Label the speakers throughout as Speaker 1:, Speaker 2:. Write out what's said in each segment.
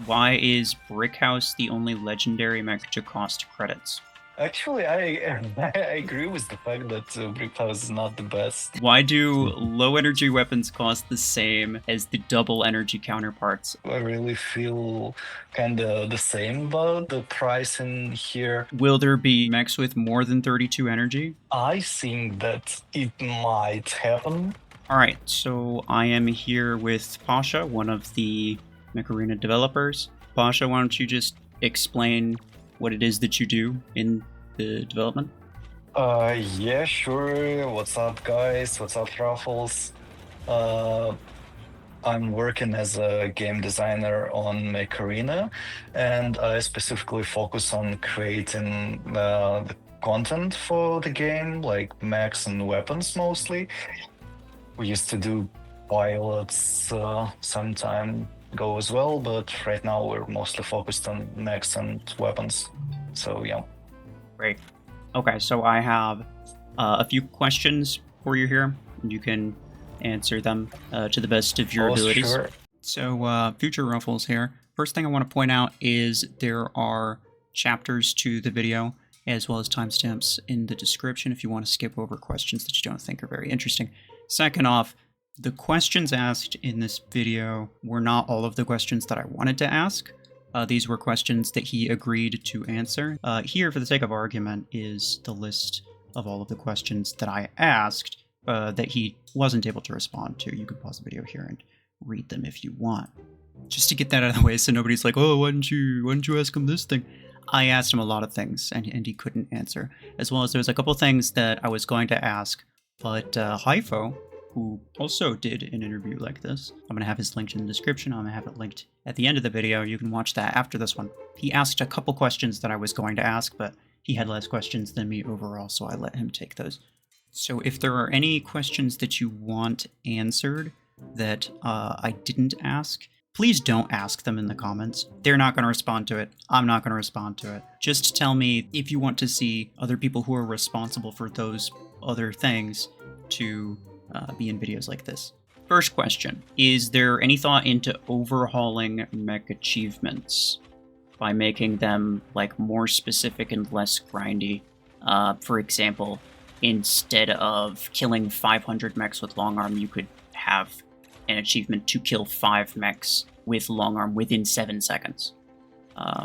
Speaker 1: Why is Brickhouse the only legendary mech to cost credits?
Speaker 2: Actually, I I agree with the fact that Rebalances is not the best.
Speaker 1: Why do low energy weapons cost the same as the double energy counterparts?
Speaker 2: I really feel kind of the same about the pricing here.
Speaker 1: Will there be mechs with more than 32 energy?
Speaker 2: I think that it might happen.
Speaker 1: Alright, so I am here with Pasha, one of the Mecharena developers. Pasha, why don't you just explain what it is that you do in the development?
Speaker 2: Yeah, sure. What's up, guys? What's up, RuFFles? Uh, I'm working as a game designer on mecharena, and I specifically focus on creating the content for the game, like mechs and weapons mostly. We used to do pilots some time ago as well, but right now we're mostly focused on mechs and weapons. So yeah.
Speaker 1: Great. Okay, so I have a few questions for you here, and you can answer them to the best of your
Speaker 2: Oh,
Speaker 1: abilities.
Speaker 2: sure.
Speaker 1: So, future RuFFles here. First thing I want to point out is there are chapters to the video, as well as timestamps in the description if you want to skip over questions that you don't think are very interesting. Second off, the questions asked in this video were not all of the questions that I wanted to ask. These were questions that he agreed to answer. Here, for the sake of argument, is the list of all of the questions that I asked that he wasn't able to respond to. You can pause the video here and read them if you want. Just to get that out of the way so nobody's like, oh, why didn't you ask him this thing? I asked him a lot of things and he couldn't answer. As well as there was a couple things that I was going to ask, but Hypho, who also did an interview like this. I'm going to have his link in the description. I'm going to have it linked at the end of the video. You can watch that after this one. He asked a couple questions that I was going to ask, but he had less questions than me overall, so I let him take those. So if there are any questions that you want answered that I didn't ask, please don't ask them in the comments. They're not going to respond to it. I'm not going to respond to it. Just tell me if you want to see other people who are responsible for those other things to be in videos like this. First question, is there any thought into overhauling mech achievements by making them like more specific and less grindy? For example, instead of killing 500 mechs with long arm, you could have an achievement to kill 5 mechs with long arm within 7 seconds.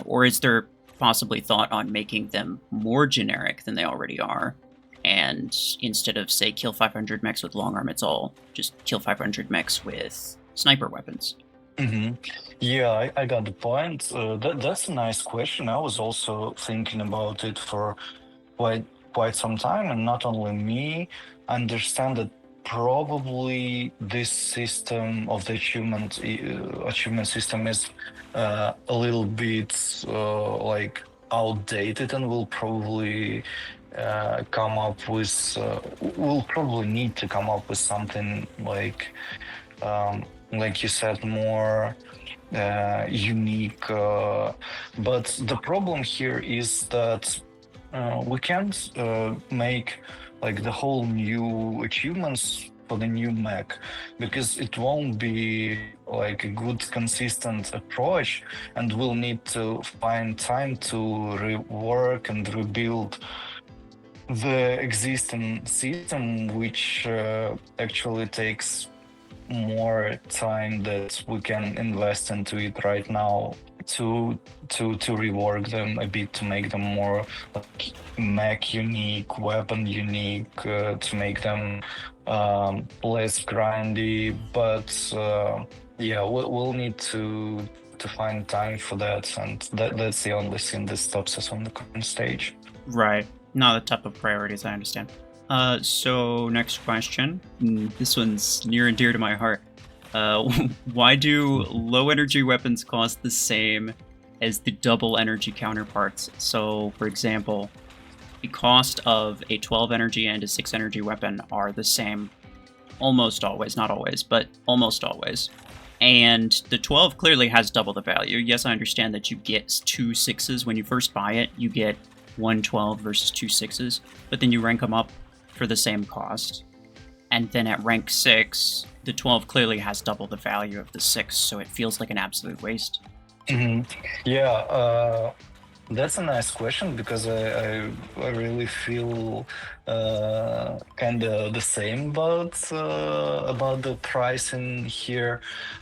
Speaker 1: Or is there possibly thought on making them more generic than they already are? And instead of, say, kill 500 mechs with long arm, it's all just kill 500 mechs with sniper weapons.
Speaker 2: Mm-hmm. Yeah, I got the point. That's a nice question. I was also thinking about it for quite some time, and not only me. I understand that probably this system of the achievement system is a little bit like outdated, and will probably come up with we'll probably need to come up with something like you said, more unique. But the problem here is that we can't make like the whole new achievements for the new mech, because it won't be like a good consistent approach, and we'll need to find time to rework and rebuild the existing system, which actually takes more time that we can invest into it right now to rework them a bit, to make them more like mech unique, weapon unique, to make them less grindy. But yeah, we'll need to find time for that, and that's the only thing that stops us on the current stage.
Speaker 1: Right. Not the top of priorities, I understand. So next question. This one's near and dear to my heart. Why do low energy weapons cost the same as the double energy counterparts? So, for example, the cost of a 12 energy and a 6 energy weapon are the same almost always, not always, but almost always. And the 12 clearly has double the value. Yes, I understand that you get 2 6s when you first buy it. You get 1 12 versus 2 6s, but then you rank them up for the same cost. And then at rank 6, the 12 clearly has double the value of the 6, so it feels like an absolute waste.
Speaker 2: Mhm. Yeah, that's a nice question because I really feel kind of the same about the pricing here.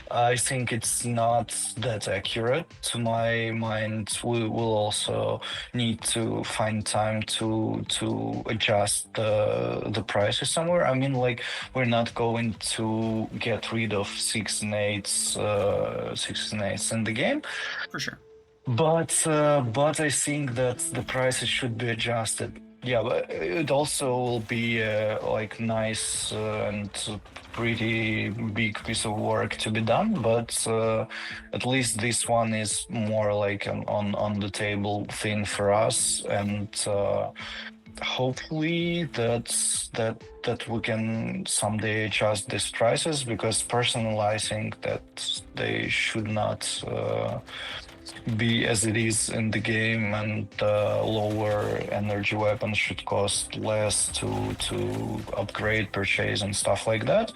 Speaker 2: I think it's not that accurate to my mind. We will also need to find time to adjust the prices somewhere. I mean, like we're not going to get rid of six and eights in the game.
Speaker 1: For sure.
Speaker 2: But I think that the prices should be adjusted. Yeah, but it also will be like nice and pretty big piece of work to be done. But at least this one is more like an on the table thing for us, and hopefully that we can someday adjust these prices because personally I think that they should not. Be as it is in the game, and lower energy weapons should cost less to upgrade, purchase, and stuff like that.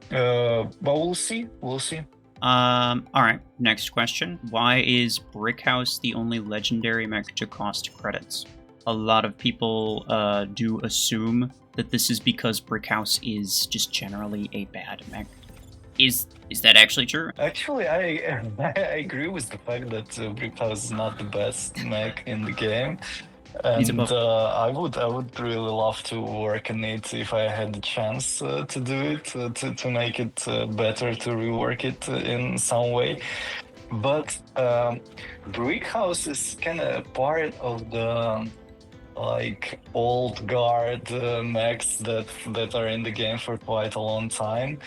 Speaker 2: But we'll see. We'll see.
Speaker 1: All right. Next question. Why is Brickhouse the only legendary mech to cost credits? A lot of people do assume that this is because Brickhouse is just generally a bad mech. Is that actually true?
Speaker 2: Actually, I agree with the fact that Brick House is not the best mech in the game.
Speaker 1: He's
Speaker 2: And
Speaker 1: above.
Speaker 2: I would really love to work on it if I had the chance to do it, to make it better, to rework it in some way. But Brick House is kind of part of the like old guard mechs that are in the game for quite a long time.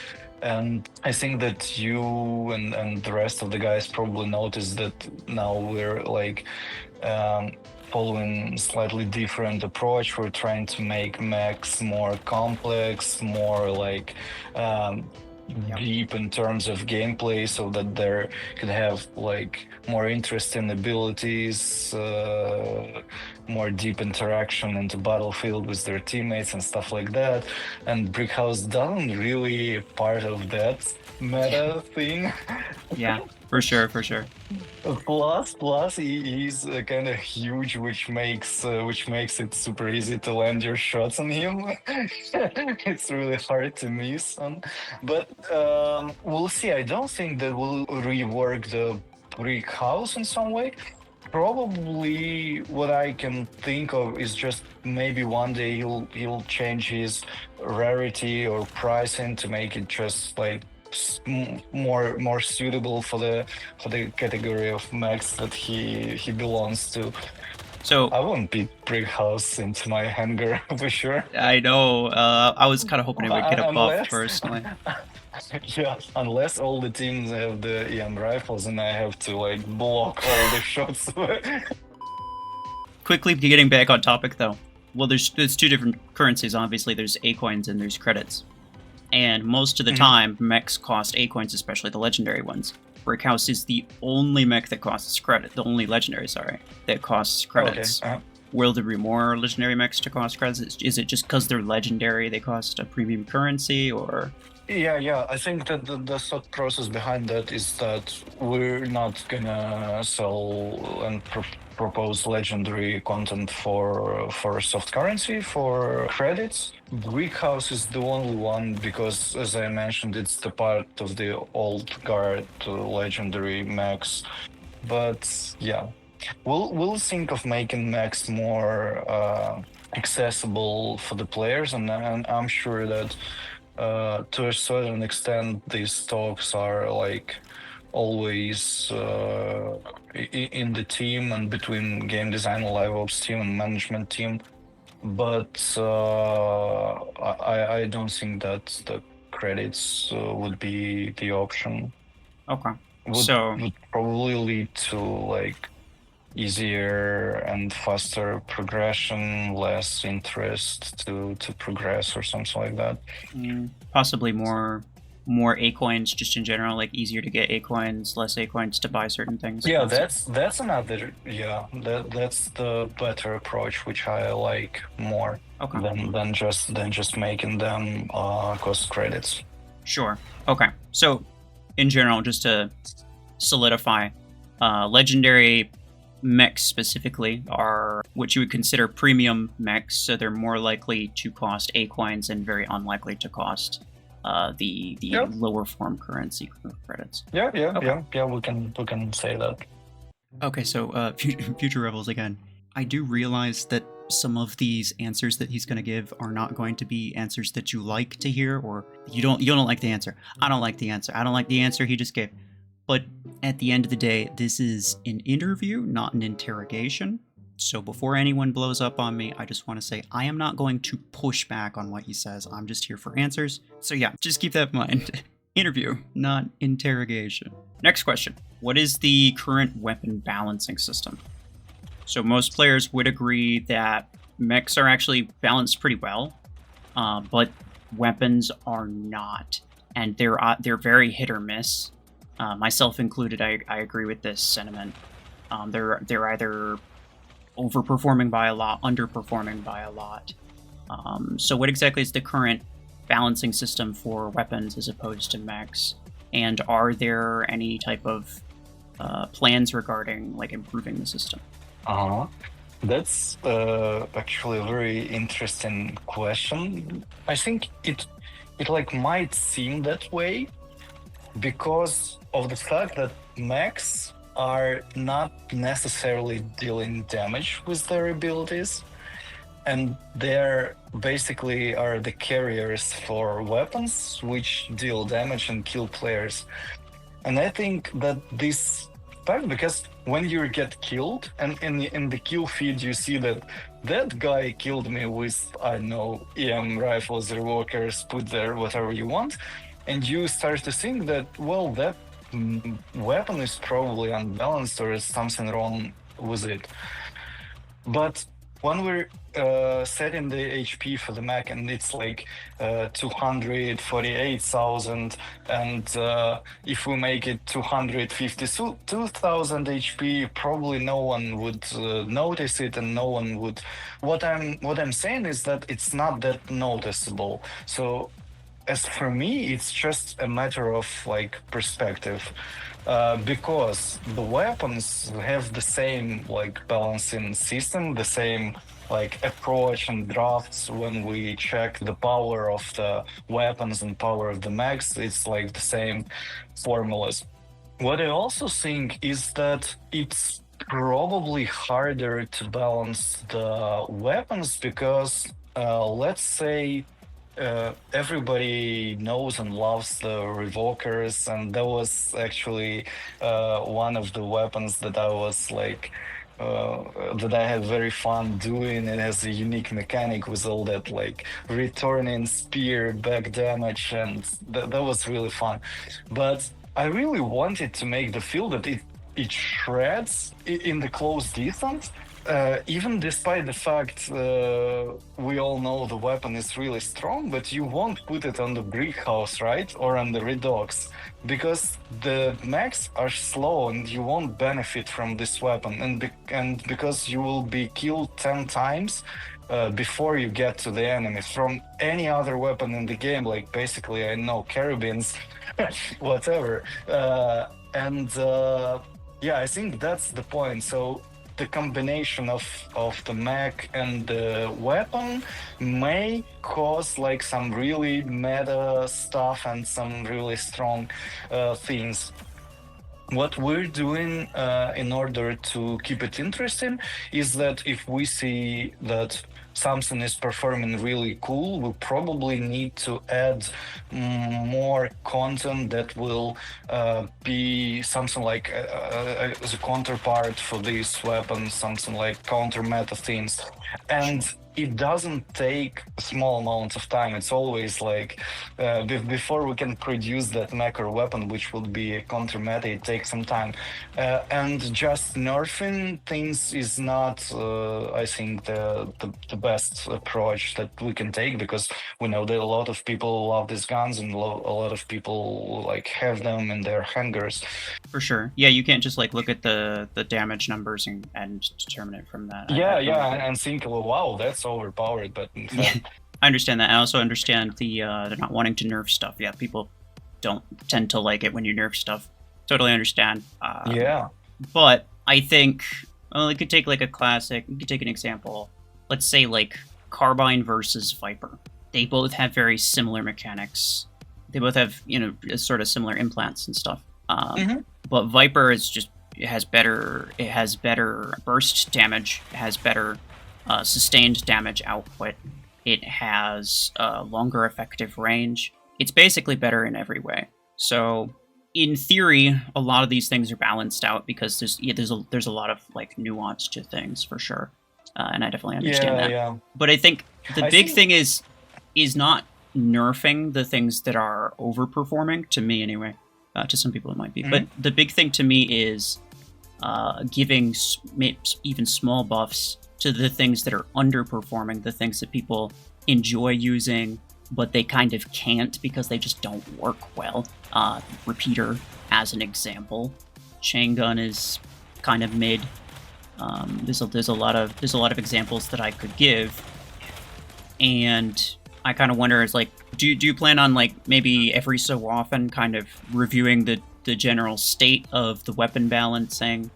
Speaker 2: And I think that you and the rest of the guys probably noticed that now we're like um, following slightly different approach. We're trying to make mechs more complex, more like
Speaker 1: Yep.
Speaker 2: deep in terms of gameplay, so that they could have like more interesting abilities, more deep interaction into battlefield with their teammates and stuff like that. And Brickhouse doesn't really part of that meta thing.
Speaker 1: Yeah, for sure, for sure.
Speaker 2: Plus, he's kind of huge, which makes it super easy to land your shots on him. It's really hard to miss on, but we'll see. I don't think that we'll rework the brick house in some way. Probably what I can think of is just maybe one day he'll change his rarity or pricing to make it just like more suitable for the category of mechs that he belongs to.
Speaker 1: So
Speaker 2: I won't beat Brick House into my hangar for sure.
Speaker 1: I know. I was kind of hoping it would get a buff
Speaker 2: Unless,
Speaker 1: personally.
Speaker 2: yeah, unless all the teams have the EM rifles and I have to like block all the shots.
Speaker 1: Quickly getting back on topic though. Well, there's two different currencies. Obviously, there's A coins and there's credits. And most of the time, mechs cost A coins, especially the legendary ones. Brickhouse is the only mech that costs credit. The only legendary, sorry, that costs credits.
Speaker 2: Okay.
Speaker 1: Will there be more legendary mechs to cost credits? Is it just because they're legendary they cost a premium currency, or?
Speaker 2: Yeah. I think that the thought process behind that is that we're not gonna sell and propose legendary content for soft currency, for credits. Greek House is the only one because, as I mentioned, it's the part of the old guard legendary mechs. But yeah, we'll think of making mechs more accessible for the players, and I'm sure that to a certain extent, these talks are like always in the team and between game design, live ops team, and management team. But I don't think that the credits would be the option.
Speaker 1: Okay.
Speaker 2: Would
Speaker 1: So,
Speaker 2: would probably lead to like easier and faster progression, less interest to progress or something like that.
Speaker 1: possibly more A coins just in general, like easier to get A coins, less A coins to buy certain things.
Speaker 2: Yeah, that's another that's the better approach which I like more
Speaker 1: Okay.
Speaker 2: than just making them cost credits.
Speaker 1: Sure. Okay. So, in general, just to solidify, Legendary mechs specifically are what you would consider premium mechs, so they're more likely to cost A coins and very unlikely to cost the lower form currency credits.
Speaker 2: Yeah, we can say that.
Speaker 1: Okay, so future rebels again. I do realize that some of these answers that he's going to give are not going to be answers that you like to hear, or you don't like the answer. I don't like the answer. I don't like the answer he just gave. But at the end of the day, this is an interview, not an interrogation. So before anyone blows up on me, I just want to say I am not going to push back on what he says. I'm just here for answers. So yeah, just keep that in mind. Interview, not interrogation. Next question. What is the current weapon balancing system? So most players would agree that mechs are actually balanced pretty well, but weapons are not. And they're very hit or miss. Myself included, I agree with this sentiment. They're either overperforming by a lot, underperforming by a lot. So what exactly is the current balancing system for weapons as opposed to mechs? And are there any type of plans regarding like improving the system?
Speaker 2: That's actually a very interesting question. I think it like might seem that way because of the fact that mechs are not necessarily dealing damage with their abilities, and they're basically are the carriers for weapons which deal damage and kill players. And I think that this fact, because when you get killed and in the kill feed you see that guy killed me with, I don't know, EM rifles, revokers, put there whatever you want, and you start to think that, well, that weapon is probably unbalanced or is something wrong with it. But when we're setting the HP for the mech and it's like 248,000, and if we make it 252,000 HP, probably no one would notice it, and no one would. What I'm saying is that it's not that noticeable. So as for me, it's just a matter of like perspective. Because the weapons have the same like balancing system, the same like approach and drafts. When we check the power of the weapons and power of the mechs, it's like the same formulas. What I also think is that it's probably harder to balance the weapons because let's say everybody knows and loves the revokers, and that was actually one of the weapons that I was like that I had very fun doing. It has a unique mechanic with all that like returning spear back damage, and that was really fun. But I really wanted to make the feel that it shreds in the close distance. Even despite the fact we all know the weapon is really strong, but you won't put it on the brick house, right? Or on the redox, because the mechs are slow and you won't benefit from this weapon. And because you will be killed 10 times before you get to the enemy from any other weapon in the game, like basically, I know, carabines, whatever. Yeah, I think that's the point. So the combination of the mech and the weapon may cause like some really meta stuff and some really strong things. What we're doing in order to keep it interesting is that if we see that something is performing really cool, we probably need to add more content that will be something like as a counterpart for this weapon, something like counter meta things. And it doesn't take a small amount of time. It's always like before we can produce that mech or weapon, which would be a counter meta, it takes some time. And just nerfing things is not, I think, the best approach that we can take, because we know that a lot of people love these guns and a lot of people like have them in their hangars.
Speaker 1: For sure. Yeah, you can't just like look at the damage numbers and determine it from that.
Speaker 2: And think, well, wow, that's overpowered. But
Speaker 1: yeah, I understand that. I also understand the they're not wanting to nerf stuff. Yeah, people don't tend to like it when you nerf stuff. Totally understand.
Speaker 2: Yeah.
Speaker 1: But I think, well, you could take like a classic, you could take an example. Let's say like Carbine versus Viper. They both have very similar mechanics. They both have, sort of similar implants and stuff. But Viper is just, it has better burst damage, it has better sustained damage output, it has longer effective range. It's basically better in every way. So in theory, a lot of these things are balanced out because there's a lot of like nuance to things for sure, and I definitely understand that.
Speaker 2: Yeah.
Speaker 1: But I think the big thing is not nerfing the things that are overperforming, to me anyway. To some people it might be, but the big thing to me is giving even small buffs to the things that are underperforming, the things that people enjoy using, but they kind of can't because they just don't work well. Repeater, as an example. Chain gun is kind of mid. There's a lot of examples that I could give, and I kind of wonder, is like, do you plan on like maybe every so often kind of reviewing the general state of the weapon balancing,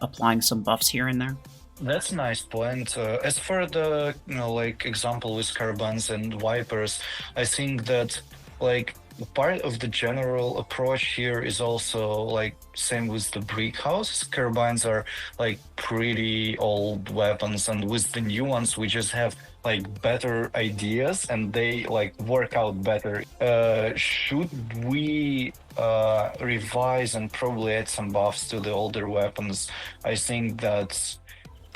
Speaker 1: applying some buffs here and there?
Speaker 2: That's a nice point. As for the like example with carbines and wipers, I think that like part of the general approach here is also like same with the brick house. Carbines are like pretty old weapons, and with the new ones we just have like better ideas and they like work out better. Should we revise and probably add some buffs to the older weapons? I think that's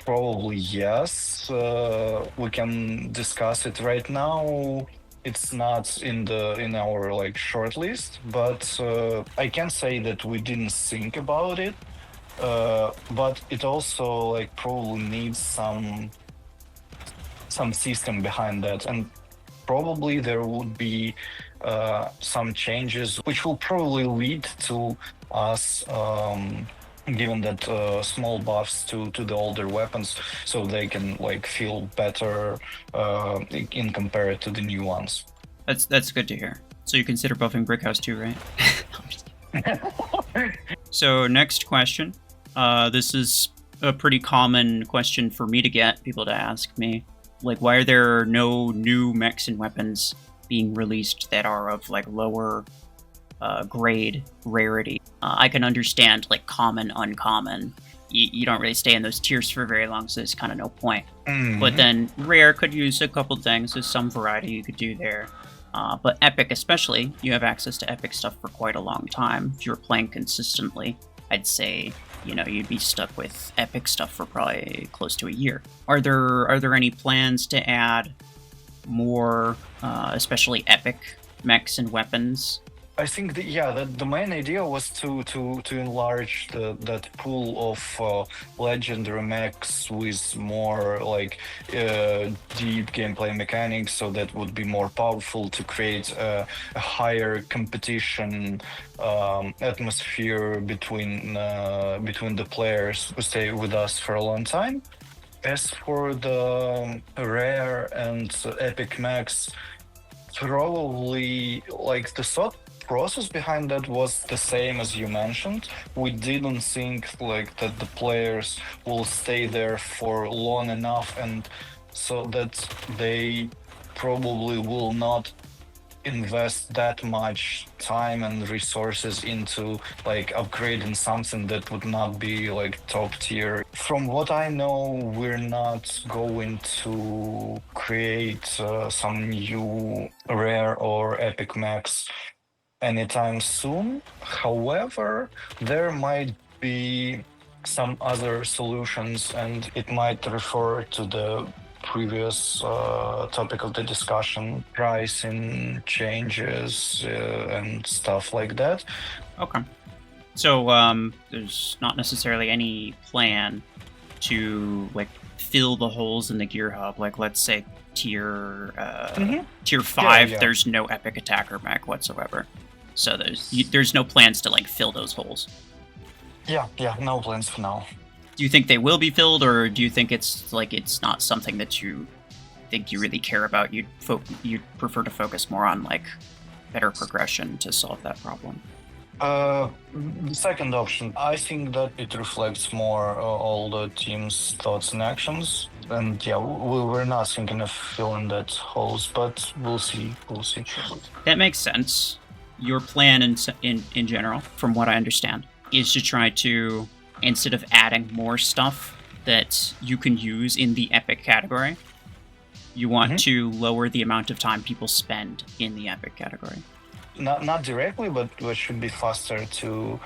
Speaker 2: probably yes. We can discuss it right now. It's not in our like short list, but I can say that we didn't think about it. But it also like probably needs some system behind that, and probably there would be some changes which will probably lead to us given that small buffs to the older weapons so they can like feel better in compared to the new ones.
Speaker 1: That's good to hear. So you consider buffing Brickhouse too, right? So next question. This is a pretty common question for me to get people to ask me. Like, why are there no new mechs and weapons being released that are of like lower grade rarity? I can understand like common, uncommon. You don't really stay in those tiers for very long, so there's kind of no point. But then rare could use a couple things. There's some variety you could do there. But epic especially, you have access to epic stuff for quite a long time. If you're playing consistently, I'd say you'd be stuck with epic stuff for probably close to a year. Are there any plans to add more, especially epic mechs and weapons?
Speaker 2: I think that the main idea was to enlarge that pool of legendary mechs with more like deep gameplay mechanics, so that would be more powerful to create a higher competition atmosphere between the players who stay with us for a long time. As for the rare and epic mechs, probably like the thought process behind that was the same as you mentioned. We didn't think like that the players will stay there for long enough, and so that they probably will not invest that much time and resources into like upgrading something that would not be like top tier. From what I know, we're not going to create some new rare or epic mechs anytime soon. However, there might be some other solutions, and it might refer to the previous topic of the discussion, pricing changes and stuff like that.
Speaker 1: Okay. So there's not necessarily any plan to like fill the holes in the gear hub. Like, let's say tier 5,
Speaker 2: Yeah.
Speaker 1: there's no epic attacker mech whatsoever. So there's no plans to like fill those holes.
Speaker 2: Yeah, no plans for now.
Speaker 1: Do you think they will be filled, or do you think it's not something that you think you really care about? You'd prefer to focus more on like better progression to solve that problem?
Speaker 2: The second option, I think that it reflects more all the team's thoughts and actions. And yeah, we're not thinking of filling that holes, but we'll see. We'll see.
Speaker 1: That makes sense. Your plan in general, from what I understand, is to try to, instead of adding more stuff that you can use in the epic category, you want to lower the amount of time people spend in the epic category.
Speaker 2: Not directly, but it should be faster to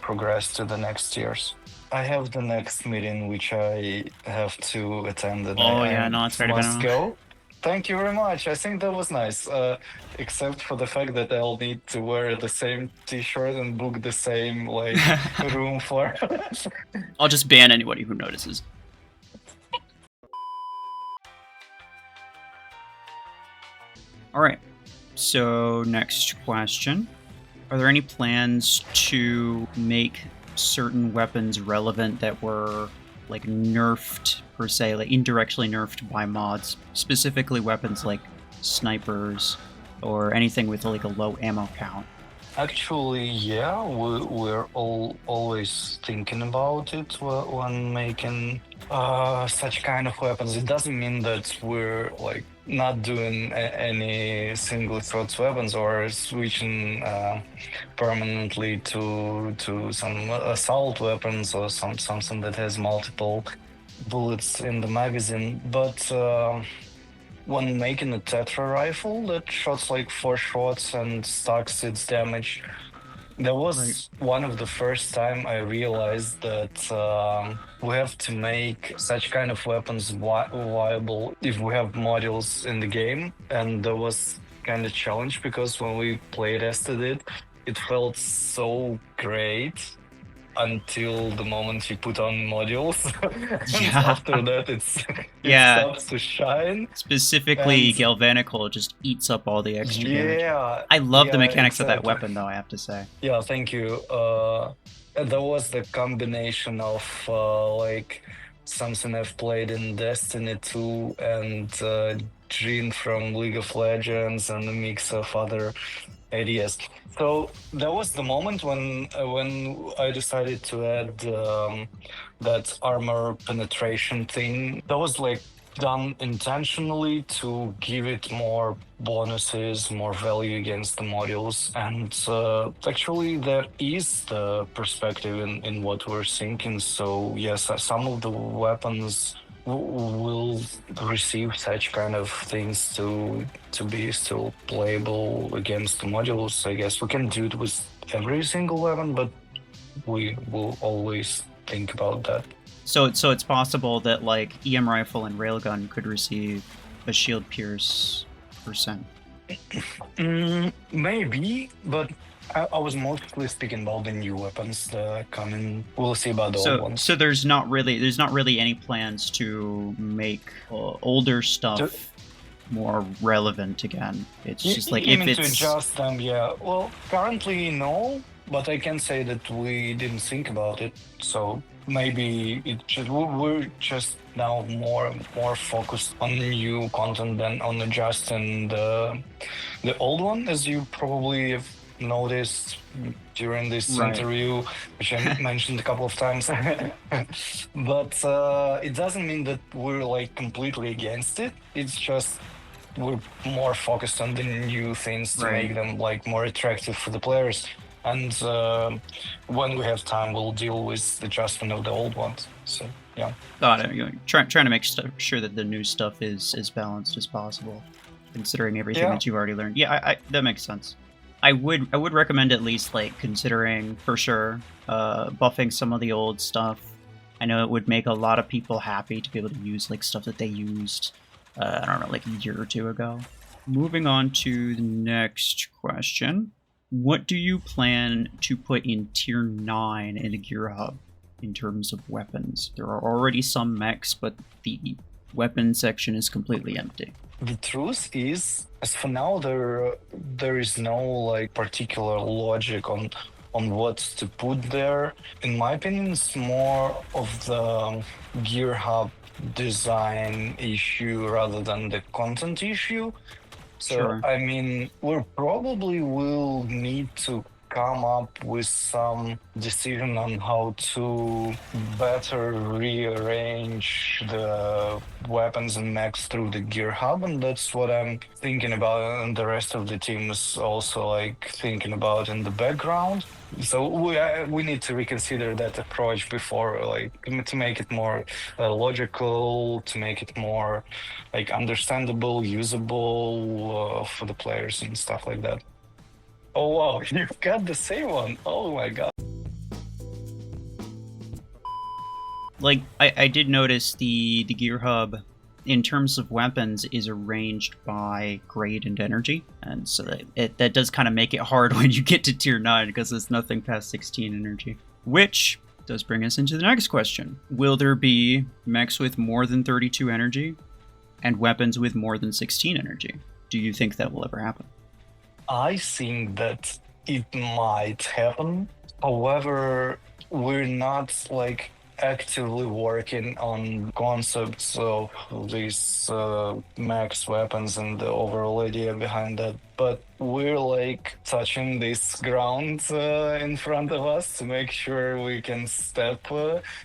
Speaker 2: progress to the next tiers. I have the next meeting which I have to attend, and I
Speaker 1: No, it's very
Speaker 2: must
Speaker 1: bad.
Speaker 2: go. Thank you very much. I think that was nice, except for the fact that I'll need to wear the same T-shirt and book the same like room for.
Speaker 1: I'll just ban anybody who notices. All right. So next question. Are there any plans to make certain weapons relevant that were like nerfed per se, like indirectly nerfed by mods, specifically weapons like snipers or anything with like a low ammo count?
Speaker 2: Actually, yeah, we're always thinking about it when making such kind of weapons. It doesn't mean that we're like not doing any single threat weapons or switching permanently to some assault weapons or something that has multiple bullets in the magazine, but. When making a Tetra rifle that shoots like 4 shots and stacks its damage, that was one of the first time I realized that we have to make such kind of weapons viable if we have modules in the game, and that was kind of challenge because when we play tested it, it felt so great until the moment you put on modules, and
Speaker 1: Yeah.
Speaker 2: after that it
Speaker 1: Yeah.
Speaker 2: stops to shine.
Speaker 1: Specifically,
Speaker 2: And
Speaker 1: Galvanical just eats up all the extra damage.
Speaker 2: yeah,
Speaker 1: I love the
Speaker 2: yeah,
Speaker 1: mechanics of that
Speaker 2: exactly.
Speaker 1: weapon, though, I have to say.
Speaker 2: Yeah, thank you. That was the combination of like something I've played in Destiny 2 and Jhin from League of Legends and a mix of other ideas. So that was the moment when I decided to add that armor penetration thing. That was like done intentionally to give it more bonuses, more value against the modules. And actually, there is the perspective in what we're thinking. So, yes, some of the weapons will receive such kind of things to be still playable against the modules. I guess we can do it with every single weapon, but we will always think about that.
Speaker 1: So it's possible that like EM rifle and railgun could receive a shield pierce percent.
Speaker 2: Maybe, but I was mostly speaking about the new weapons that come in. We'll see about the old ones.
Speaker 1: So there's not really any plans to make older stuff more relevant again. It's just like if it's
Speaker 2: to adjust them, yeah. Well, currently no, but I can say that we didn't think about it. So maybe we're just now more focused on new content than on adjusting the old one, as you probably have noticed during this interview, which I mentioned a couple of times. But it doesn't mean that we're like completely against it. It's just we're more focused on the new things to make them like more attractive for the players. And when we have time, we'll deal with the adjustment of the old ones. So yeah.
Speaker 1: Got it. You're trying to make sure that the new stuff is as balanced as possible, considering everything that you've already learned. Yeah, that makes sense. I would recommend at least like considering for sure buffing some of the old stuff. I know it would make a lot of people happy to be able to use like stuff that they used I don't know, like a year or two ago. Moving on to the next question. What do you plan to put in Tier 9 in the Gear Hub in terms of weapons? There are already some mechs, but the weapon section is completely empty.
Speaker 2: The truth is, as for now, there is no like particular logic on what to put there. In my opinion, it's more of the Gear Hub design issue rather than the content issue. So I mean, we probably will need to come up with some decision on how to better rearrange the weapons and mechs through the gear hub, and that's what I'm thinking about, and the rest of the team is also like thinking about in the background. So we need to reconsider that approach before, like, to make it more logical, to make it more like understandable, usable for the players and stuff like that. Oh wow, you've got the same one. Oh my god.
Speaker 1: Like, I did notice the gear hub, in terms of weapons, is arranged by grade and energy, and so that does kind of make it hard when you get to tier 9, because there's nothing past 16 energy. Which does bring us into the next question. Will there be mechs with more than 32 energy and weapons with more than 16 energy? Do you think that will ever happen?
Speaker 2: I think that it might happen. However, we're not like actively working on concepts of these max weapons and the overall idea behind that. But we're like touching this ground in front of us to make sure we can step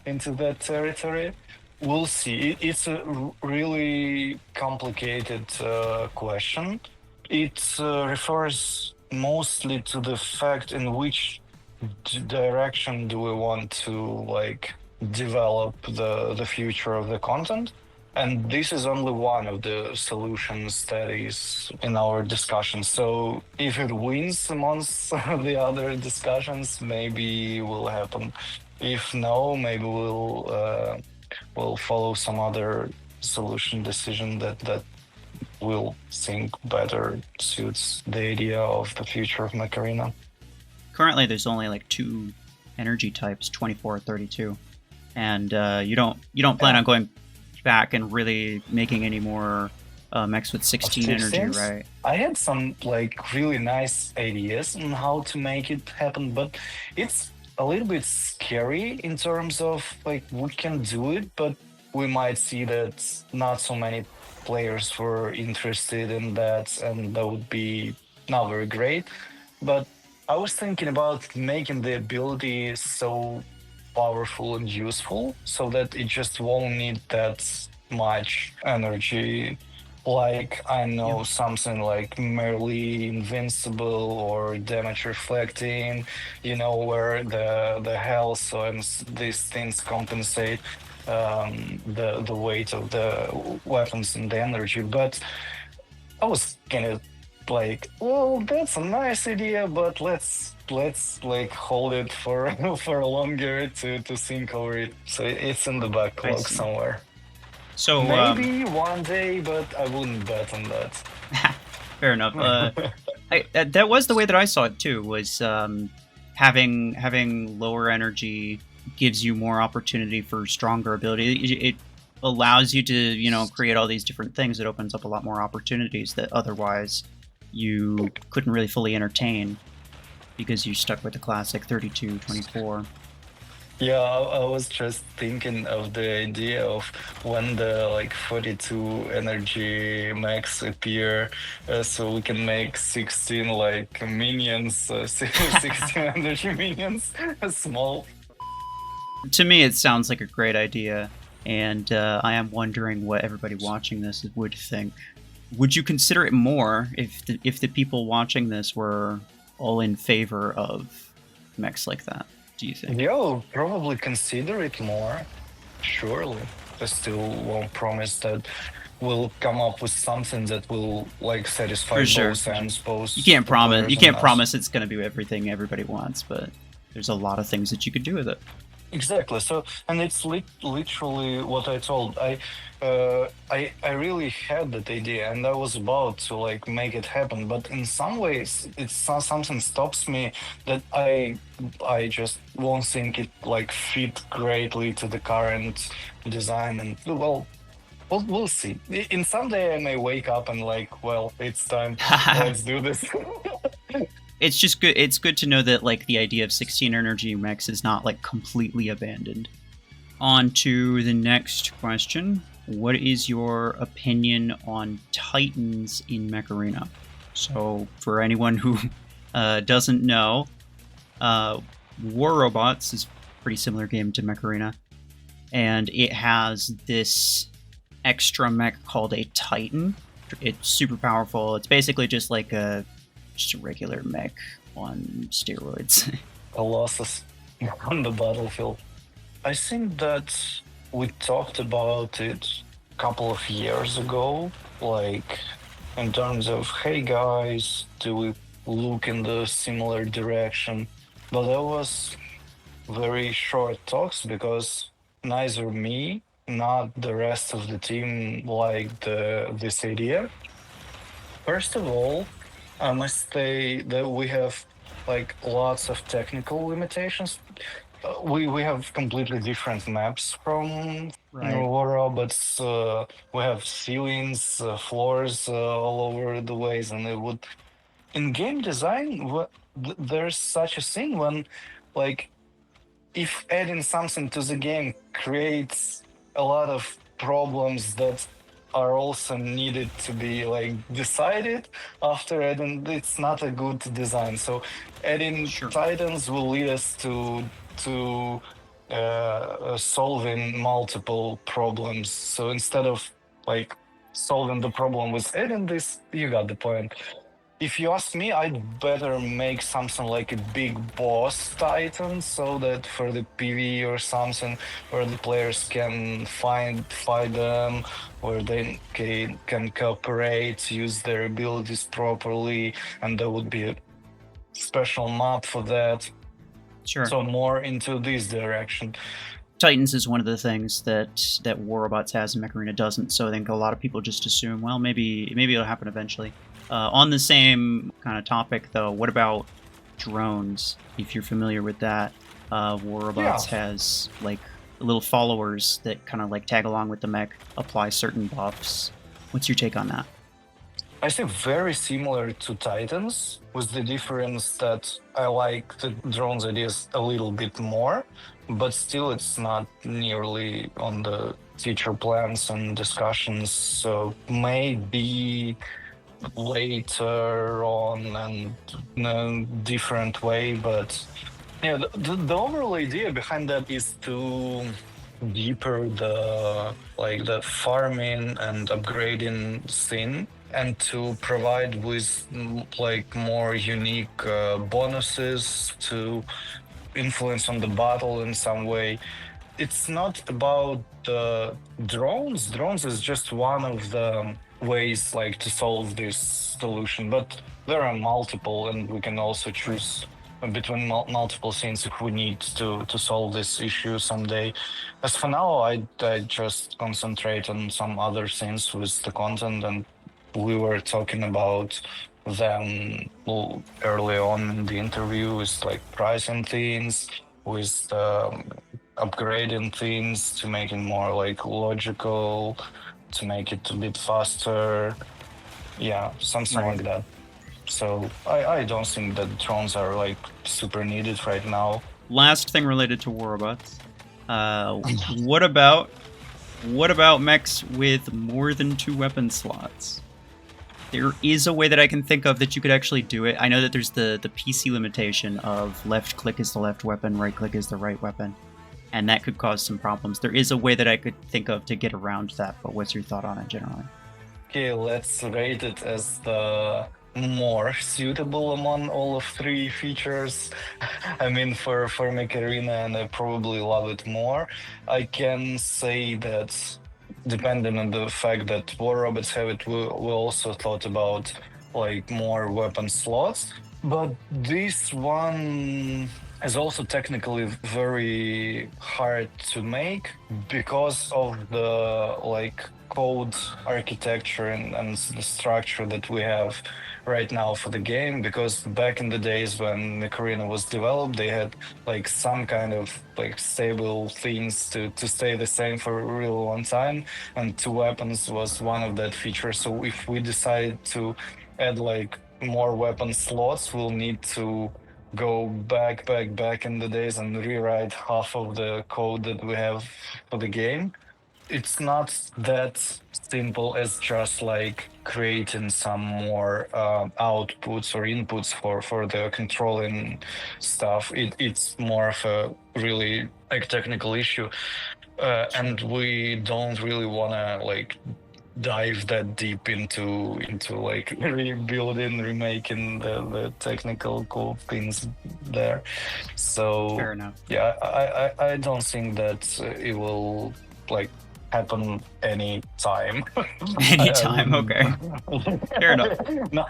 Speaker 2: into that territory. We'll see. It's a really complicated question. It refers mostly to the fact in which direction do we want to like develop the future of the content. And this is only one of the solutions that is in our discussion. So if it wins amongst the other discussions, maybe will happen. If no, maybe we'll follow some other solution decision that will think better suits the idea of the future of mecharena.
Speaker 1: Currently, there's only like 2 energy types, 24 or 32, and you don't plan on going back and really making any more mechs with 16 energy, right?
Speaker 2: I had some like really nice ideas on how to make it happen, but it's a little bit scary in terms of like we can do it, but we might see that not so many players were interested in that, and that would be not very great. But I was thinking about making the ability so powerful and useful so that it just won't need that much energy. Like, I know, something like merely invincible or damage reflecting, where the health and these things compensate the weight of the weapons and the energy. But I was kind of like, well, that's a nice idea, but let's like hold it for for longer to think over it. So it's in the backlog somewhere.
Speaker 1: So
Speaker 2: maybe one day, but I wouldn't bet on that.
Speaker 1: Fair enough. That was the way that I saw it too. Was having lower energy gives you more opportunity for stronger ability. It allows you to create all these different things. It opens up a lot more opportunities that otherwise you couldn't really fully entertain because you're stuck with the classic 32, 24.
Speaker 2: Yeah, I was just thinking of the idea of when the like 42 energy mechs appear, so we can make 16 like minions, 16 energy minions, small.
Speaker 1: To me, it sounds like a great idea, and I am wondering what everybody watching this would think. Would you consider it more if the people watching this were all in favor of mechs like that? Do you think?
Speaker 2: Yeah, probably consider it more. Surely. I still won't promise that we'll come up with something that will like satisfy both ends. Both.
Speaker 1: You can't promise. You can't promise it's going to be everything everybody wants, but there's a lot of things that you could do with it.
Speaker 2: Exactly. So, and it's literally what I told. I really had that idea, and I was about to like make it happen. But in some ways, it's something stops me that I just won't think it like fit greatly to the current design. And well, we'll see. In some day, I may wake up and like, well, it's time. Let's do this.
Speaker 1: It's just good. It's good to know that like the idea of 16 energy mechs is not like completely abandoned. On to the next question. What is your opinion on Titans in Mecharena? So for anyone who doesn't know, War Robots is a pretty similar game to Mecharena, and it has this extra mech called a Titan. It's super powerful. It's basically just like just a regular mech on steroids.
Speaker 2: Colossus on the battlefield. I think that we talked about it a couple of years ago, like in terms of, hey guys, do we look in the similar direction? But that was very short talks because neither me, not the rest of the team liked this idea. First of all, I must say that we have like lots of technical limitations. We have completely different maps from
Speaker 1: Right.
Speaker 2: War Robots. We have ceilings, floors all over the ways, and it would in game design. There's such a thing when, like, if adding something to the game creates a lot of problems that are also needed to be like decided after adding, it's not a good design. So adding
Speaker 1: Sure.
Speaker 2: titans will lead us to solving multiple problems. So instead of like solving the problem with adding this, you got the point. If you ask me, I'd better make something like a big boss titan so that for the PvE or something where the players can fight them, where they can cooperate, use their abilities properly, and there would be a special map for that.
Speaker 1: Sure.
Speaker 2: So more into this direction.
Speaker 1: Titans is one of the things that War Robots has and Mecharena doesn't. So I think a lot of people just assume, well, maybe it'll happen eventually. On the same kind of topic, though, what about drones? If you're familiar with that, War Robots has like little followers that kind of like tag along with the mech, apply certain buffs. What's your take on that?
Speaker 2: I think very similar to Titans, with the difference that I like the drones ideas a little bit more, but still it's not nearly on the future plans and discussions. So maybe later on and in a different way, but yeah, the overall idea behind that is to deeper the farming and upgrading scene and to provide with like more unique bonuses to influence on the battle in some way. It's not about the drones. Drones is just one of the ways like to solve this solution, but there are multiple, and we can also choose between multiple things if we need to solve this issue someday. As for now, I just concentrate on some other things with the content, and we were talking about them early on in the interview with like pricing things, with upgrading things to make it more like logical, to make it a bit faster. Yeah, something
Speaker 1: Right.
Speaker 2: like that. So I don't think that drones are like super needed right now.
Speaker 1: Last thing related to War Robots. What about mechs with more than 2 weapon slots? There is a way that I can think of that you could actually do it. I know that there's the PC limitation of left click is the left weapon, right click is the right weapon, and that could cause some problems. There is a way that I could think of to get around that, but what's your thought on it generally?
Speaker 2: Okay, let's rate it as the more suitable among all of three features. I mean, for Mecharena, and I probably love it more. I can say that depending on the fact that War Robots have it, we also thought about like more weapon slots. But this one is also technically very hard to make because of the like code architecture and the structure that we have right now for the game. Because back in the days when Mecharena was developed, they had like some kind of like stable things to stay the same for a real long time, and two weapons was one of that feature. So if we decide to add like more weapon slots, we'll need to go back in the days and rewrite half of the code that we have for the game. it's not that simple as just like creating some more outputs or inputs for the controlling stuff. It's more of a really like technical issue, and we don't really want to like dive that deep into like rebuilding, remaking the technical cool things there. So
Speaker 1: Fair enough.
Speaker 2: yeah, I don't think that it will like happen any time. I
Speaker 1: Anytime,
Speaker 2: wouldn't.
Speaker 1: okay. Fair enough.
Speaker 2: No.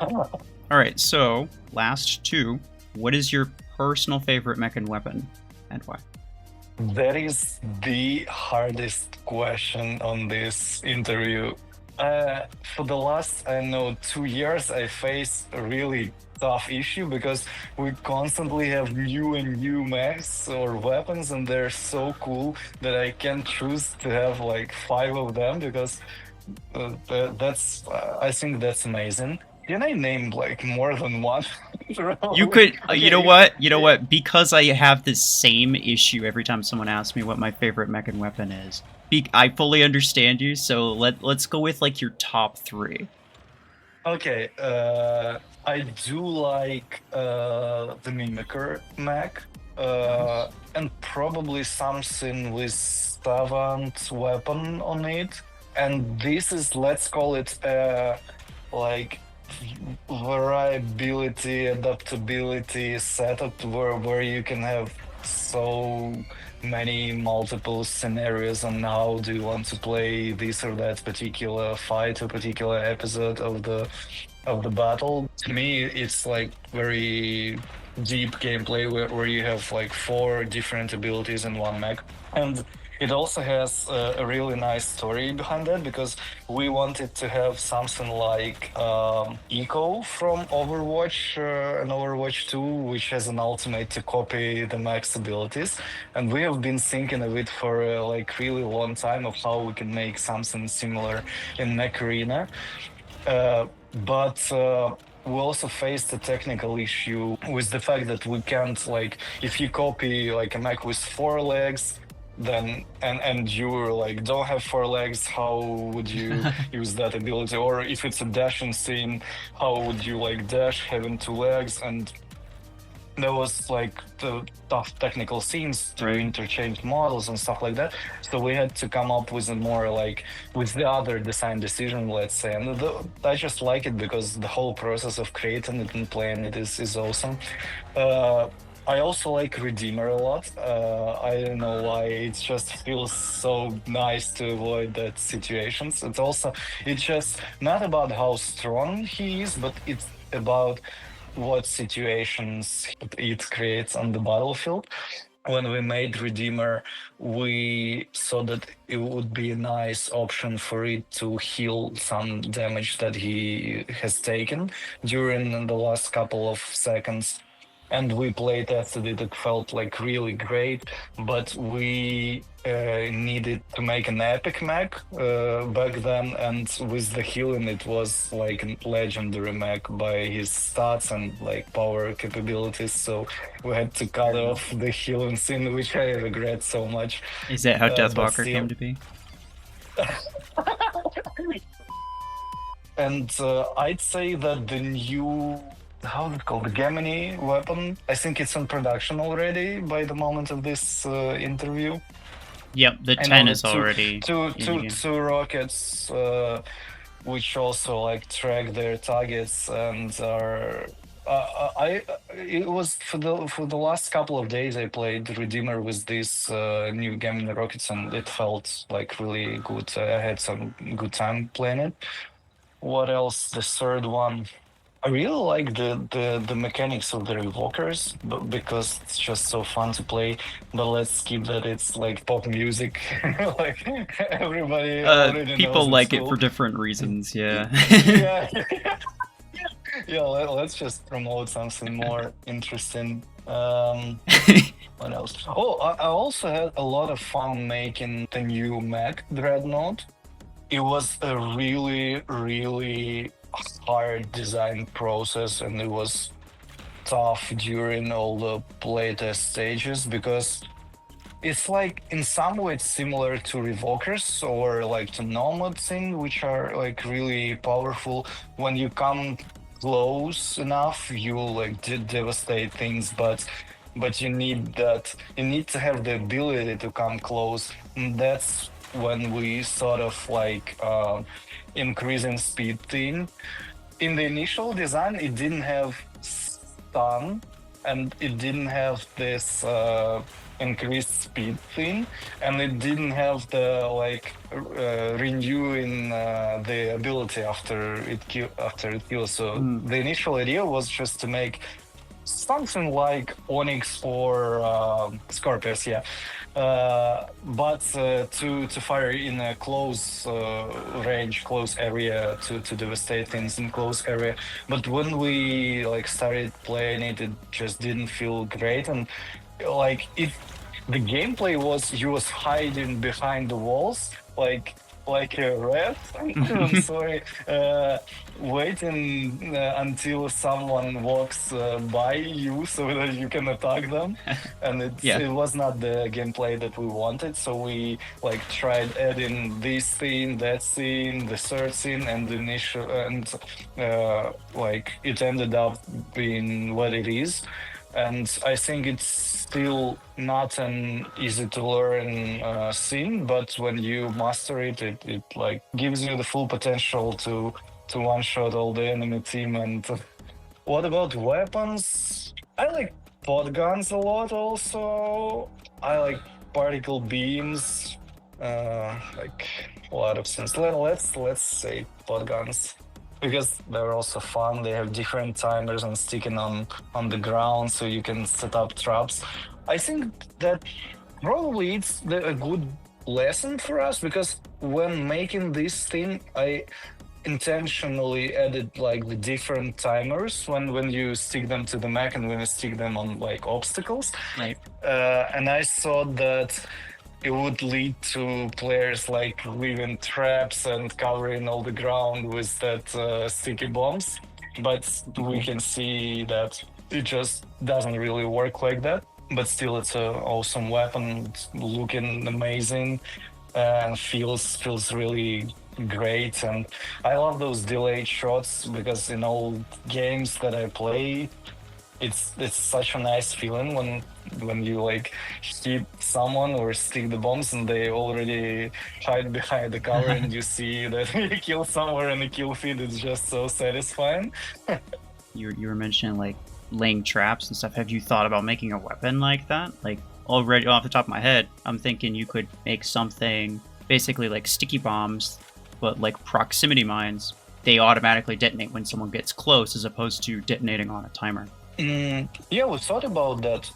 Speaker 1: All right, so last two. What is your personal favorite mech and weapon, and why?
Speaker 2: That is the hardest question on this interview. For the last, I don't know, 2 years, I face a really tough issue because we constantly have new and new mechs or weapons, and they're so cool that I can't choose to have like 5 of them because that's, I think that's amazing. Can I name like more than one?
Speaker 1: You could, you know
Speaker 2: Okay.
Speaker 1: what? You know what? Because I have this same issue every time someone asks me what my favorite mech and weapon is. I fully understand you, so let's go with like your top three.
Speaker 2: Okay, I do like the Mimicker Mech, and probably something with Savant weapon on it. And this is, let's call it like variability, adaptability setup where you can have so many multiple scenarios on how do you want to play this or that particular fight or particular episode of the battle. To me, it's like very deep gameplay where you have like 4 different abilities in one mech. And it also has a really nice story behind that because we wanted to have something like Echo from Overwatch and Overwatch 2, which has an ultimate to copy the mech's abilities. And we have been thinking of it for like really long time of how we can make something similar in Mecharena. But we also faced a technical issue with the fact that we can't like if you copy like a mech with 4 legs, then and you like don't have 4 legs, how would you use that ability? Or if it's a dashing scene, how would you like dash having 2 legs? And there was like the tough technical scenes to
Speaker 1: Right.
Speaker 2: interchange models and stuff like that. So we had to come up with a more like with the other design decision, let's say. And I just like it because the whole process of creating it and playing it is awesome. I also like Redeemer a lot. I don't know why. It just feels so nice to avoid that situations. It's just not about how strong he is, but it's about what situations it creates on the battlefield. When we made Redeemer, we saw that it would be a nice option for it to heal some damage that he has taken during the last couple of seconds. And we play tested it. It felt like really great, but we needed to make an epic mech back then, and with the healing, it was like a legendary mech by his stats and like power capabilities. So we had to cut off the healing scene, which I regret so much.
Speaker 1: Is that how
Speaker 2: But
Speaker 1: Deathwalker
Speaker 2: still,
Speaker 1: came to be?
Speaker 2: and I'd say that the new, how's it called, the Gemini weapon, I think it's in production already by the moment of this interview.
Speaker 1: Yep, the
Speaker 2: I
Speaker 1: 10
Speaker 2: know
Speaker 1: is
Speaker 2: that
Speaker 1: already in the game.
Speaker 2: two rockets, which also like track their targets and are. It was for the last couple of days I played Redeemer with these new Gemini rockets, and it felt like really good. I had some good time playing it. What else? The third one. I really like the mechanics of the Revokers, but because it's just so fun to play. But let's skip that. It's like pop music, like everybody already
Speaker 1: People
Speaker 2: knows it's
Speaker 1: like it for
Speaker 2: cool.
Speaker 1: different reasons, yeah.
Speaker 2: Yeah, yeah. Let's just promote something more interesting. What else? Oh, I also had a lot of fun making the new Mech Dreadnought. It was a really, really hard design process, and it was tough during all the playtest stages because it's like in some way it's similar to revokers or like to nomad thing, which are like really powerful. When you come close enough, you like devastate things, but you need to have the ability to come close. And that's when we sort of like increasing speed thing. In the initial design, it didn't have stun and it didn't have this increased speed thing, and it didn't have the like renewing the ability after it kills. So the initial idea was just to make something like Onyx or Scorpius, yeah. But to fire in a close range, close area, to devastate things in close area. But when we like started playing it, it just didn't feel great, and like it, the gameplay was you was hiding behind the walls, like a rat. I'm sorry, waiting until someone walks by you so that you can attack them, and it was not the gameplay that we wanted. So we like tried adding this scene, that scene, the third scene, and the initial, and like it ended up being what it is. And I think it's still not an easy to learn scene, but when you master it, it like gives you the full potential to one shot all the enemy team. And what about weapons? I like pod guns a lot. Also, I like particle beams. Like a lot of things. Let's say pod guns, because they're also fun. They have different timers and sticking on the ground, so you can set up traps. I think that probably it's a good lesson for us, because when making this thing, I intentionally added like the different timers when you stick them to the mech and when you stick them on like obstacles.
Speaker 1: Right.
Speaker 2: And I thought that it would lead to players like leaving traps and covering all the ground with that sticky bombs, but we can see that it just doesn't really work like that. But still, it's an awesome weapon. It's looking amazing and feels really great. And I love those delayed shots, because in all games that I play, it's such a nice feeling when you like hit someone or stick the bombs and they already hide behind the cover and you see that you kill somewhere in the kill feed. It's just so satisfying.
Speaker 1: You were mentioning like laying traps and stuff. Have you thought about making a weapon like that? Like already off the top of my head, I'm thinking you could make something basically like sticky bombs, but like proximity mines. They automatically detonate when someone gets close, as opposed to detonating on a timer.
Speaker 2: Yeah, we thought about that.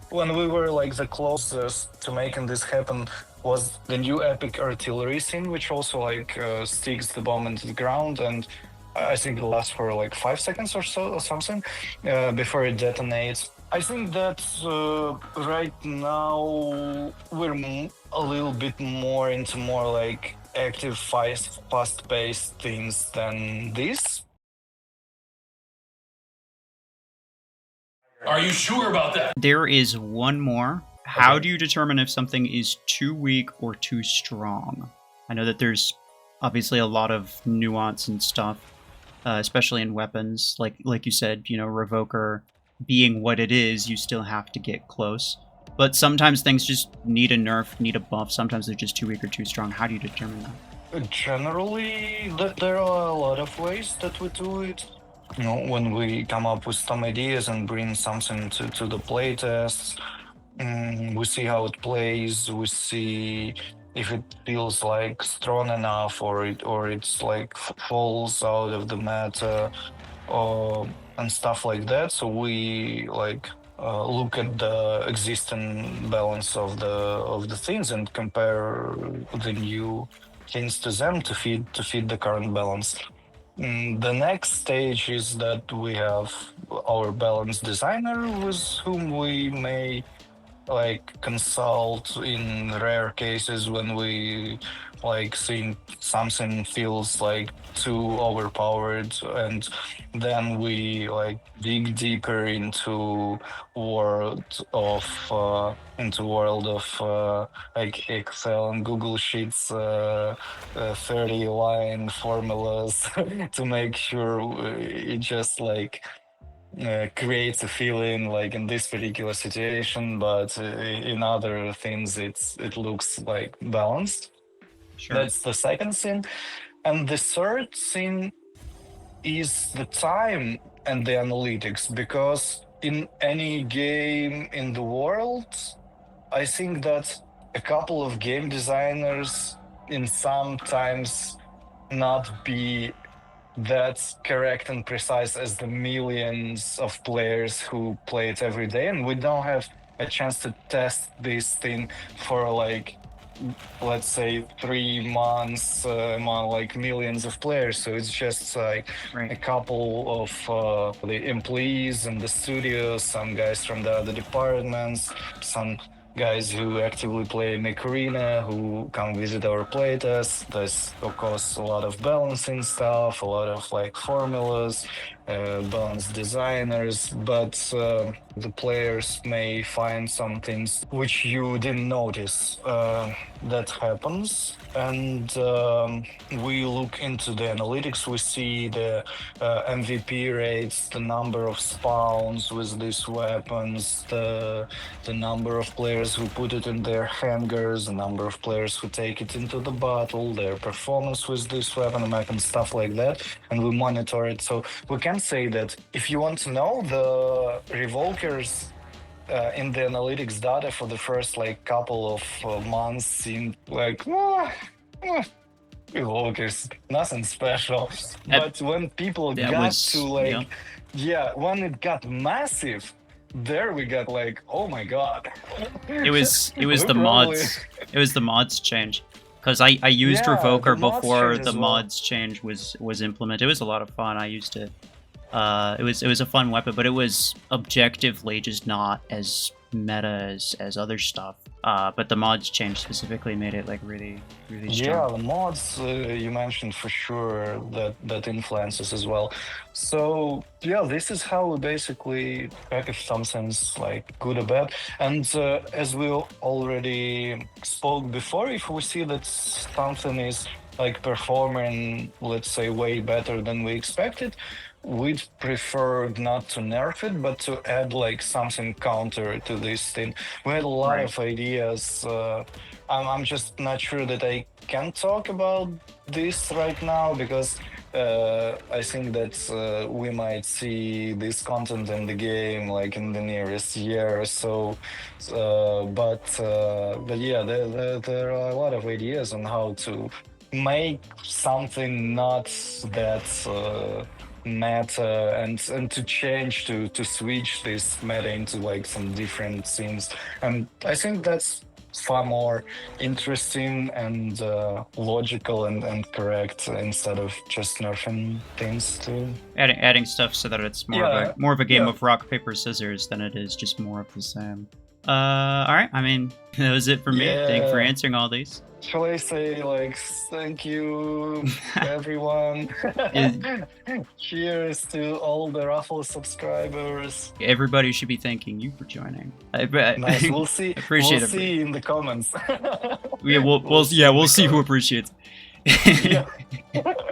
Speaker 2: When we were like the closest to making this happen was the new Epic artillery scene, which also like sticks the bomb into the ground, and I think it lasts for like 5 seconds or so or something before it detonates. I think that right now we're a little bit more into more like active, fast-paced things than this.
Speaker 3: Are you sure about that?
Speaker 1: There is one more. How do you determine if something is too weak or too strong? I know that there's obviously a lot of nuance and stuff, especially in weapons. Like you said, you know, Revoker being what it is, you still have to get close. But sometimes things just need a nerf, need a buff. Sometimes they're just too weak or too strong. How do you determine that?
Speaker 2: Generally, there are a lot of ways that we do it. You know, when we come up with some ideas and bring something to the playtests, we see how it plays. We see if it feels like strong enough, or it's like falls out of the meta, and stuff like that. So we like look at the existing balance of the things and compare the new things to them to feed the current balance. The next stage is that we have our balance designer, with whom we may like consult in rare cases when we like think something feels like too overpowered, and then we like dig deeper into world of like Excel and Google Sheets, 30-line formulas to make sure it just like creates a feeling like in this particular situation, but in other things it looks like balanced.
Speaker 1: Sure.
Speaker 2: That's the second thing. And the third thing is the time and the analytics, because in any game in the world, I think that a couple of game designers in sometimes not be that correct and precise as the millions of players who play it every day, and we don't have a chance to test this thing for like, let's say, 3 months among like millions of players. So it's just like
Speaker 1: Right.
Speaker 2: a couple of the employees in the studio, some guys from the other departments, some guys who actively play mecharena, who come visit our playtests. There's of course a lot of balancing stuff, a lot of like formulas, balance designers, but the players may find some things which you didn't notice. That happens, and we look into the analytics. We see the MVP rates, the number of spawns with these weapons, the number of players who put it in their hangars, the number of players who take it into the battle, their performance with this weapon, and stuff like that, and we monitor it. So we can say that if you want to know the revokers in the analytics data for the first like couple of months seemed like revokers, nothing special. But when people
Speaker 1: That
Speaker 2: got
Speaker 1: was
Speaker 2: to like, yeah, when it got massive, there we got like, oh my god.
Speaker 1: It was
Speaker 2: We
Speaker 1: the
Speaker 2: probably-
Speaker 1: mods. It was the mods change. Because I used
Speaker 2: Yeah,
Speaker 1: Revoker
Speaker 2: the mods
Speaker 1: before
Speaker 2: change
Speaker 1: the
Speaker 2: as well.
Speaker 1: mods change was implemented. It was a lot of fun. I used it. It was a fun weapon, but it was objectively just not as meta as other stuff. But the mods change specifically made it like really
Speaker 2: Yeah,
Speaker 1: strong.
Speaker 2: the mods you mentioned for sure that influences as well. So yeah, this is how we basically package something's like good or bad. And as we already spoke before, if we see that something is like performing, let's say, way better than we expected, we'd prefer not to nerf it, but to add like something counter to this thing. We had a lot
Speaker 1: Right.
Speaker 2: of ideas. I'm just not sure that I can talk about this right now, because I think that we might see this content in the game like in the nearest year or so. But yeah, there are a lot of ideas on how to make something not that meta, and to change to switch this meta into like some different scenes. And I think that's far more interesting and logical and correct, instead of just nerfing things too.
Speaker 1: Adding stuff so that it's more of a game
Speaker 2: yeah.
Speaker 1: of rock paper scissors than it is just more of the same. All right. I mean, that was it for me. Thank you for
Speaker 2: Yeah.
Speaker 1: answering all these.
Speaker 2: Shall I say like thank you everyone? Cheers to all the RuFFles subscribers.
Speaker 1: Everybody should be thanking you for joining.
Speaker 2: Nice. We'll see.
Speaker 1: Appreciate
Speaker 2: We'll
Speaker 1: it.
Speaker 2: see in the comments.
Speaker 1: Yeah, we'll see who appreciates.
Speaker 2: Yeah.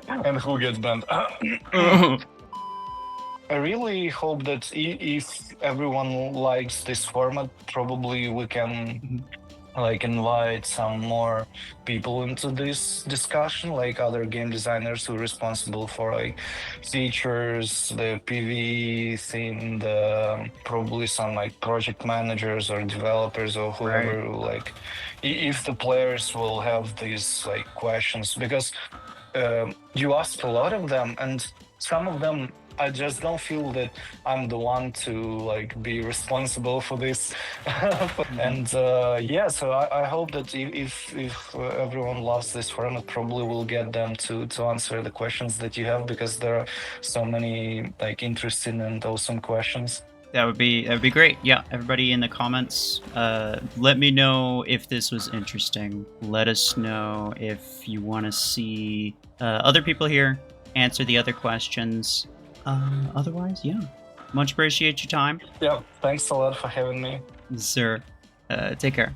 Speaker 2: And who gets banned. I really hope that if everyone likes this format, probably we can like invite some more people into this discussion, like other game designers who are responsible for like features, the PvE thing, probably some like project managers or developers or whoever.
Speaker 1: Right.
Speaker 2: Like, if the players will have these like questions, because you asked a lot of them, and some of them I just don't feel that I'm the one to like be responsible for this. And yeah, so I hope that if everyone loves this format, probably we'll get them to answer the questions that you have, because there are so many like interesting and awesome questions.
Speaker 1: That would be great. Yeah, everybody in the comments, let me know if this was interesting. Let us know if you want to see other people here answer the other questions. Otherwise, yeah, much appreciate your time.
Speaker 2: Yeah, thanks a lot for having me.
Speaker 1: Sir, take care.